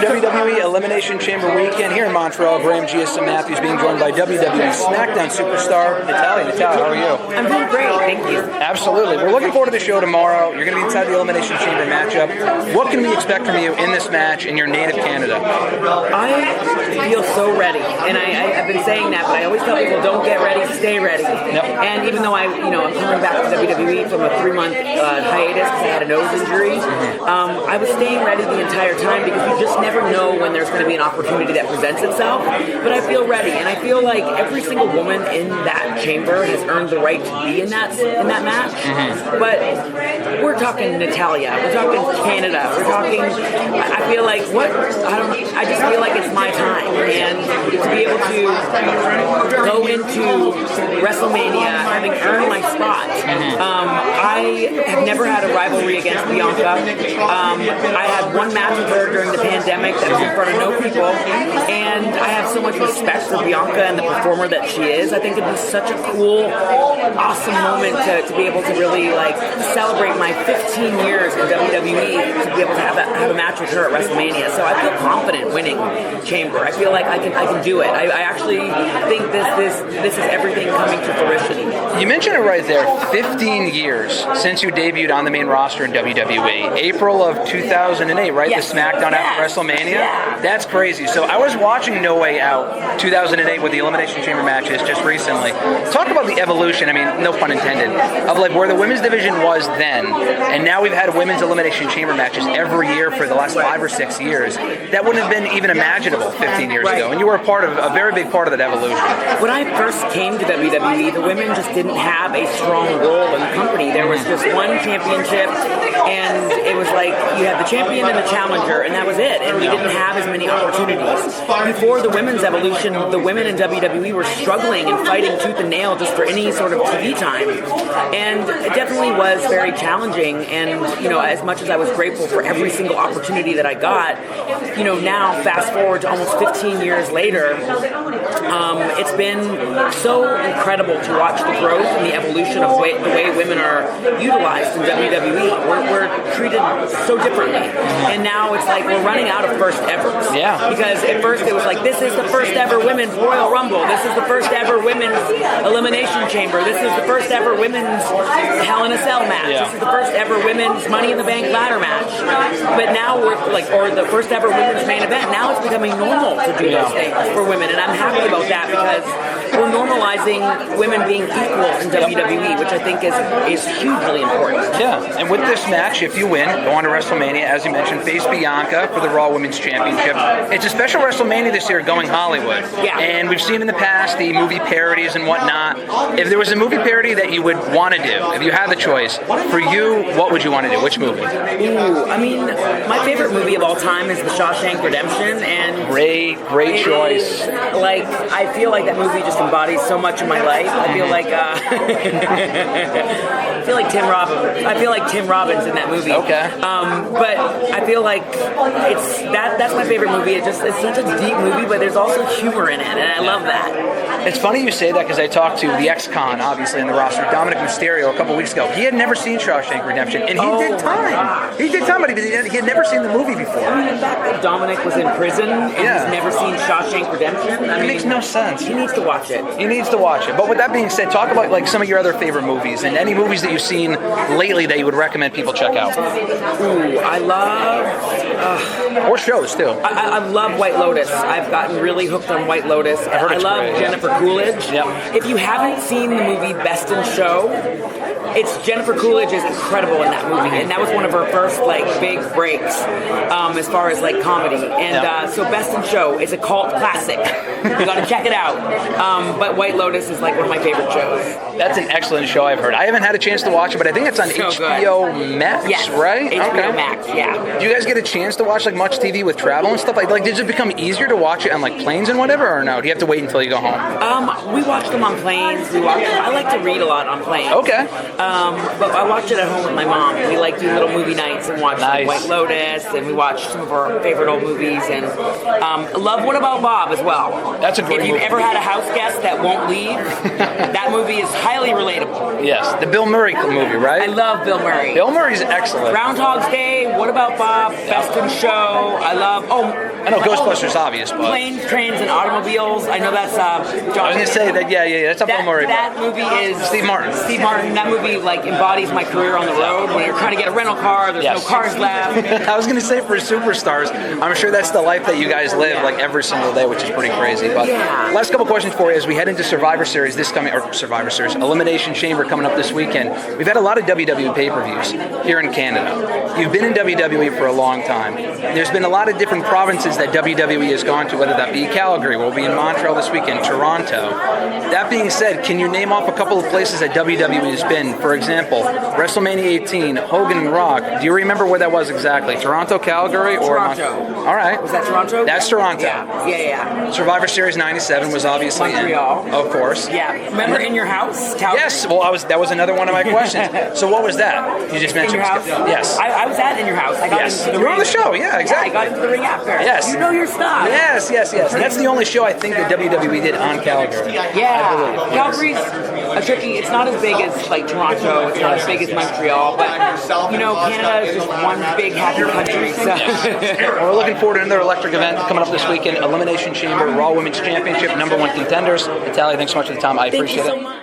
WWE Elimination Chamber weekend here in Montreal. Graham G.S. Matthews being joined by WWE SmackDown Superstar Natalya. Natalya, how are you? I'm doing great, thank you. Absolutely. We're looking forward to the show tomorrow. You're going to be inside the Elimination Chamber matchup. What can we expect from you in this match in your native Canada? I feel so ready, and I've been saying that, but I always tell people, don't get ready, stay ready. Yep. And even though I'm coming back to WWE from a 3-month hiatus because I had a nose injury, I was staying ready the entire time because you just never know when there's going to be an opportunity that presents itself. But I feel ready, and I feel like every single woman in that chamber has earned the right to be in that match. But we're talking Natalya, we're talking Canada, we're talking. I feel like I just feel like it's my time, and to be able to go into WrestleMania having earned my spot. I have never had a rivalry against Bianca. I had one match with her during the pandemic that was in front of no people, and I have so much respect for Bianca and the performer that she is. I think it'd be such a cool, awesome moment to be able to really celebrate my 15 years in WWE, to be able to have a match with her at WrestleMania. So I feel confident winning Chamber. I feel like I can do it. I actually think this is everything coming to fruition. You mentioned it right there. 15 years since you debuted on the main roster in WWE. April of 2008, right? Yes. The SmackDown after WrestleMania. Yeah. That's crazy. So I was watching No Way Out 2008 with the Elimination Chamber matches just recently. Talk about the evolution, I mean, no pun intended, of where the women's division was then, and now we've had women's Elimination Chamber matches every year for the last 5 or 6 years. That wouldn't have been even imaginable 15 years ago, and you were a very big part of that evolution. When I first came to WWE, the women just didn't have a strong role in the company. There was just one championship, and it was like you had the champion and the challenger, and that was it. And we didn't have as many opportunities. Before the women's evolution, the women in WWE were struggling and fighting tooth and nail just for any sort of TV time. And it definitely was very challenging. And, as much as I was grateful for every single opportunity that I got, now fast forward to almost 15 years later, it's been so incredible to watch the growth and the evolution of the way women are utilized in WWE. We're treated so differently. And now it's like we're running out of first evers. Yeah. Because at first it was like, this is the first ever women's Royal Rumble. This is the first ever women's Elimination Chamber. This is the first ever women's Hell in a Cell match. Yeah. This is the first ever women's Money in the Bank ladder match. But now we're or the first ever women's main event. Now it's becoming normal to do those things for women. And I'm happy about that because we're normalizing women being equal in WWE, which I think is hugely important. Yeah, and with this match, if you win, go on to WrestleMania, as you mentioned, face Bianca for the Raw Women's Championship. It's a special WrestleMania this year going Hollywood. Yeah. And we've seen in the past the movie parodies and whatnot. If there was a movie parody that you would want to do, if you had the choice, for you, what would you want to do? Which movie? Ooh, I mean, my favorite movie of all time is The Shawshank Redemption, and Great choice. I feel like that movie just embodies so much of my life. I feel like I feel like Tim Robbins in that movie. Okay. But I feel like that's my favorite movie. It's such a deep movie, but there's also humor in it, and I love that. It's funny you say that because I talked to the ex-con, obviously, in the roster, Dominic Mysterio, a couple weeks ago. He had never seen Shawshank Redemption, and he did time. He did time, but he had never seen the movie before. I mean, the fact that Dominic was in prison and he's never seen Shawshank Redemption, It makes no sense. He needs to watch it. He needs to watch it. But with that being said, talk about some of your other favorite movies and any movies that you've seen lately that you would recommend people check out. Ooh, I love... or shows, too. I love White Lotus. I've gotten really hooked on White Lotus. I love great, Jennifer Coolidge. Yep. If you haven't seen the movie Best in Show, Jennifer Coolidge is incredible in that movie, and that was one of her first big breaks as far as comedy. And so Best in Show is a cult classic. You gotta check it out. But White Lotus is one of my favorite shows. That's an excellent show, I've heard. I haven't had a chance to watch it, but I think it's on HBO Max, yes, right? HBO Max, yeah. Do you guys get a chance to watch much TV with travel and stuff? Does it become easier to watch it on planes and whatever, or no? Do you have to wait until you go home? We watch them on planes. I like to read a lot on planes. Okay. But I watched it at home with my mom. We like do little movie nights and watch like, White Lotus, and we watch some of our favorite old movies. And love What About Bob as well. That's a great If you've movie. ever had a house guest that won't leave, that movie is highly relatable. Yes, the Bill Murray movie, right? I love Bill Murray. Bill Murray's excellent. Groundhog's Day, What About Bob, Best in Show. I love. I know Ghostbusters, obvious, but Planes, Trains, and Automobiles. I know that's. I was gonna say that. Yeah. That's a Bill Murray. That movie is Steve Martin. Steve Martin. That movie like embodies my career on the road. When you're trying to get a rental car, there's no cars left. I was gonna say for superstars, I'm sure that's the life that you guys live like every single day, which is pretty crazy. But last couple questions for you as we head into Survivor Series Survivor Series, Elimination Chamber coming up this weekend. We've had a lot of WWE pay-per-views here in Canada. You've been in WWE for a long time. There's been a lot of different provinces that WWE has gone to, whether that be Calgary, we'll be in Montreal this weekend, Toronto. That being said, can you name off a couple of places that WWE has been? For example, WrestleMania 18, Hogan and Rock. Do you remember where that was exactly? Toronto, Calgary, or Toronto? All right. Was that Toronto? That's Toronto. Yeah. Survivor Series 97 was obviously Montreal. Of course. Yeah. Remember In Your House? Calgary? Yes. Well, that was another one of my questions. So what was that? You just mentioned In Your House? Yes. I was at In Your House. I got into the You were ring. on the show. Yeah, exactly. Yeah, I got into the ring after. Yes. You know your stuff. Yes. And that's the only show I think that WWE did on Calgary. Yeah. Calgary's a tricky. It's not as big as like Toronto. It's not as big as Montreal. But Canada is just one big happy country. So. Well, we're looking forward to another electric event coming up this weekend. Elimination Chamber, Raw Women's Championship, #1 contenders. Natalya, thanks so much for the time. I appreciate it. Thank you so much.